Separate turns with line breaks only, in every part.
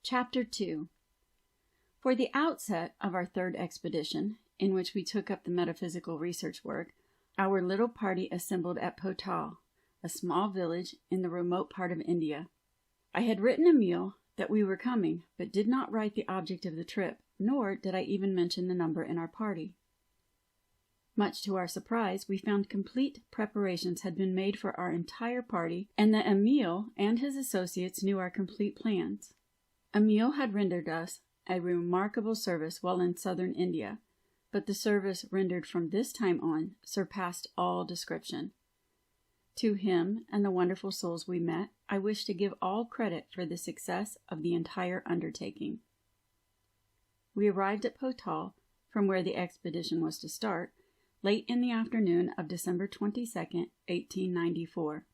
Chapter 2. For the outset of our third expedition, in which we took up the metaphysical research work, our little party assembled at Potal, a small village in the remote part of India. I had written Emile that we were coming, but did not write the object of the trip, nor did I even mention the number in our party. Much to our surprise, we found complete preparations had been made for our entire party, and that Emile and his associates knew our complete plans. Emile had rendered us a remarkable service while in southern India, but the service rendered from this time on surpassed all description. To him and the wonderful souls we met, I wish to give all credit for the success of the entire undertaking. We arrived at Potal, from where the expedition was to start, late in the afternoon of December 22nd, 1894,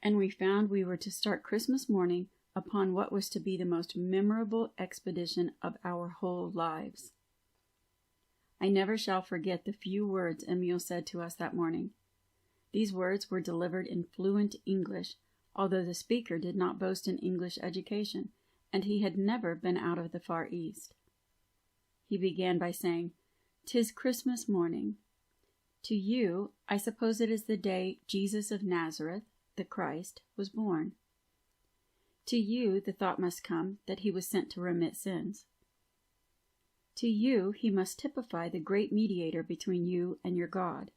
and we found we were to start Christmas morning upon what was to be the most memorable expedition of our whole lives. I never shall forget the few words Emile said to us that morning. These words were delivered in fluent English, although the speaker did not boast an English education, and he had never been out of the Far East. He began by saying, "'Tis Christmas morning. To you, I suppose it is the day Jesus of Nazareth, the Christ, was born. To you the thought must come that he was sent to remit sins. To you he must typify the great mediator between you and your God.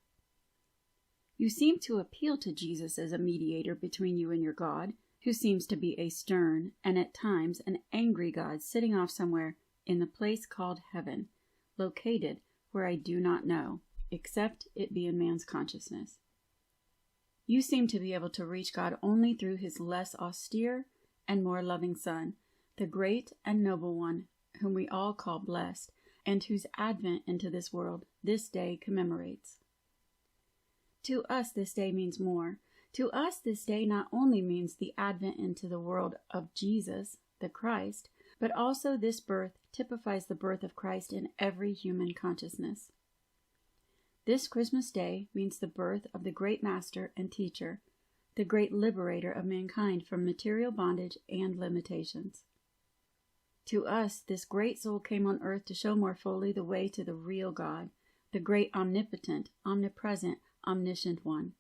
You seem to appeal to Jesus as a mediator between you and your God, who seems to be a stern and at times an angry God sitting off somewhere in the place called heaven, located where I do not know, except it be in man's consciousness. You seem to be able to reach God only through his less austere and more loving Son, the great and noble one, whom we all call blessed, and whose advent into this world this day commemorates. To us this day means more. To us this day not only means the advent into the world of Jesus, the Christ, but also this birth typifies the birth of Christ in every human consciousness. This Christmas Day means the birth of the great Master and Teacher, the great liberator of mankind from material bondage and limitations. To us, this great soul came on earth to show more fully the way to the real God, the great omnipotent, omnipresent, omniscient one.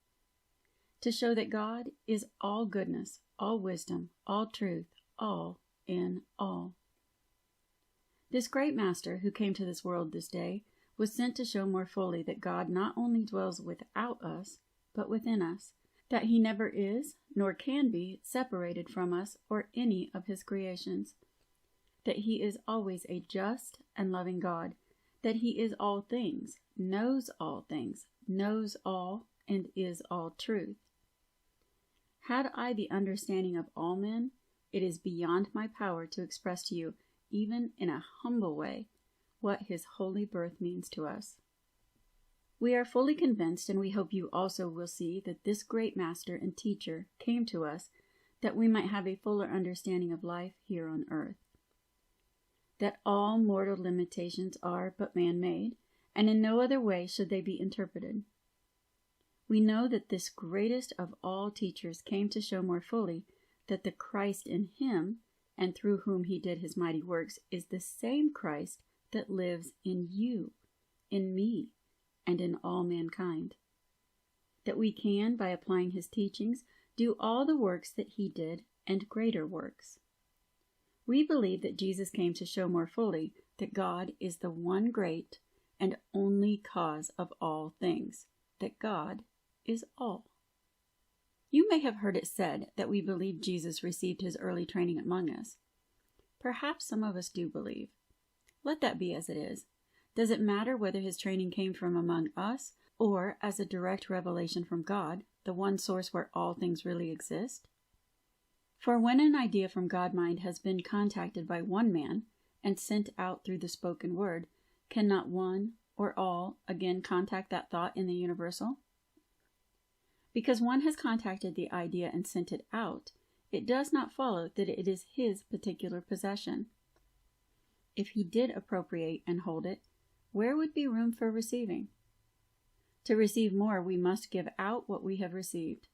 To show that God is all goodness, all wisdom, all truth, all in all. This great Master who came to this world this day was sent to show more fully that God not only dwells without us, but within us, that he never is, nor can be, separated from us or any of his creations, that he is always a just and loving God, that he is all things, knows all, and is all truth. Had I the understanding of all men, it is beyond my power to express to you, even in a humble way, what his holy birth means to us. We are fully convinced, and we hope you also will see, that this great Master and Teacher came to us that we might have a fuller understanding of life here on earth. That all mortal limitations are but man-made, and in no other way should they be interpreted. We know that this greatest of all teachers came to show more fully that the Christ in him, and through whom he did his mighty works, is the same Christ that lives in you, in me, and in all mankind. That we can, by applying his teachings, do all the works that he did, and greater works. We believe that Jesus came to show more fully that God is the one great and only cause of all things, that God is all. You may have heard it said that we believe Jesus received his early training among us. Perhaps some of us do believe. Let that be as it is. Does it matter whether his training came from among us or as a direct revelation from God, the one source where all things really exist? For when an idea from God-mind has been contacted by one man and sent out through the spoken word, can not one or all again contact that thought in the universal? Because one has contacted the idea and sent it out, it does not follow that it is his particular possession. If he did appropriate and hold it, where would be room for receiving? To receive more, we must give out what we have received.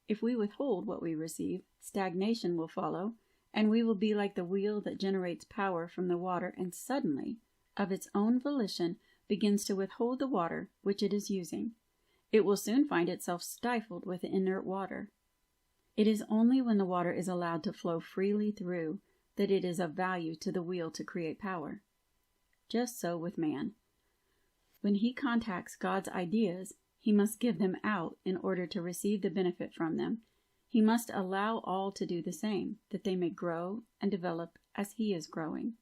If we withhold what we receive, stagnation will follow, and we will be like the wheel that generates power from the water and suddenly, of its own volition, begins to withhold the water which it is using. It will soon find itself stifled with inert water. It is only when the water is allowed to flow freely through that it is of value to the wheel to create power. Just so with man. When he contacts God's ideas, he must give them out in order to receive the benefit from them. He must allow all to do the same, that they may grow and develop as he is growing.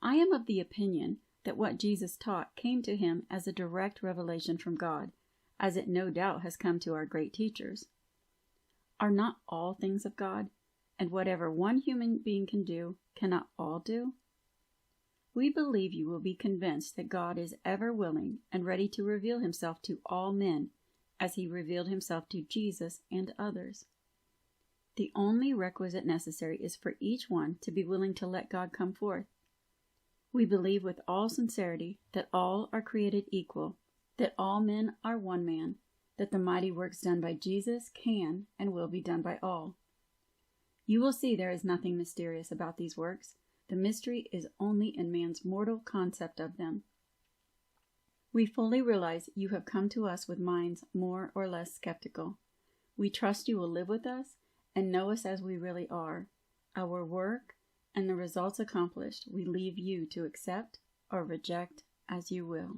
I am of the opinion that what Jesus taught came to him as a direct revelation from God, as it no doubt has come to our great teachers. Are not all things of God, and whatever one human being can do, cannot all do? We believe you will be convinced that God is ever willing and ready to reveal himself to all men, as he revealed himself to Jesus and others. The only requisite necessary is for each one to be willing to let God come forth. We believe with all sincerity that all are created equal, that all men are one man, that the mighty works done by Jesus can and will be done by all. You will see there is nothing mysterious about these works. The mystery is only in man's mortal concept of them. We fully realize you have come to us with minds more or less skeptical. We trust you will live with us and know us as we really are. Our work and the results accomplished we leave you to accept or reject as you will.